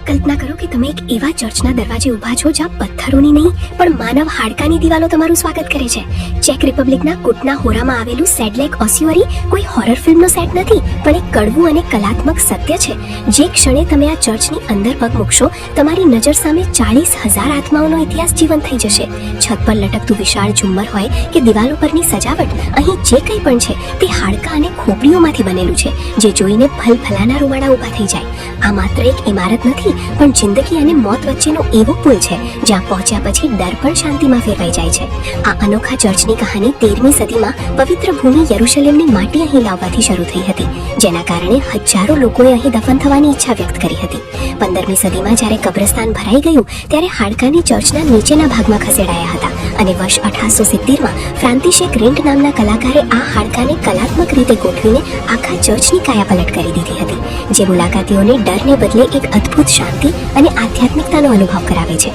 કલ્પના કરો કે તમે એક એવા ચર્ચના દરવાજે ઊભા છો જ્યાં પથ્થરોની નહીં પણ માનવ હાડકાની દિવાલો તમારું સ્વાગત કરે છે. ચેક રિપબ્લિકના કુટના હોરામાં આવેલું સેડ લેક ઓસ્યુરી કોઈ હોરર ફિલ્મનો સેટ નથી, પણ એક કડવું અને કલાત્મક સત્ય છે. જે ક્ષણે તમે આ ચર્ચની અંદર પગ મૂકશો, તમારી નજર સામે 40,000 આત્માઓનો ઇતિહાસ જીવંત થઈ જશે. છત પર લટકતું વિશાળ ઝુમ્મર હોય કે દિવાલો પરની સજાવટ, અહીં જે કંઈ પણ છે તે હાડકાં અને ખોપડીઓમાંથી બનેલું છે, જે જોઈને ભલભલાના રૂવાડા ઊભા થઈ જાય. આ માત્ર એક ઇમારત નથી, પણ જિંદગી અને મોત વચ્ચેનો એવો પુલ છે જ્યાં પહોંચ્યા પછી ડર પણ શાંતિમાં ફેરવાઈ જાય છે. આ અનોખા ચર્ચની કહાની 13મી સદીમાં પવિત્ર ભૂમિ યરુશલેમની માટી અહીં લાવવાથી શરૂ થઈ હતી, જેના કારણે હજારો લોકોએ અહીં દફન થવાની ઈચ્છા વ્યક્ત કરી હતી. 15મી સદીમાં જ્યારે કબ્રસ્તાન ભરાઈ ગયું, ત્યારે હાડકાની ચર્ચના નીચેના ભાગમાં ખસેડાયા હતા અને વર્ષ 1870માં ફ્રાન્તિશેક રેન્ટ નામના કલાકારે આ હાડકાને કલાત્મક રીતે ગોઠવીને આખા ચર્ચની કાયાપલટ કરી દીધી હતી, જે મુલાકાતીઓને ડરને બદલે એક અદ્ભુત શાંતિ અને આધ્યાત્મિકતાનો અનુભવ કરાવે છે.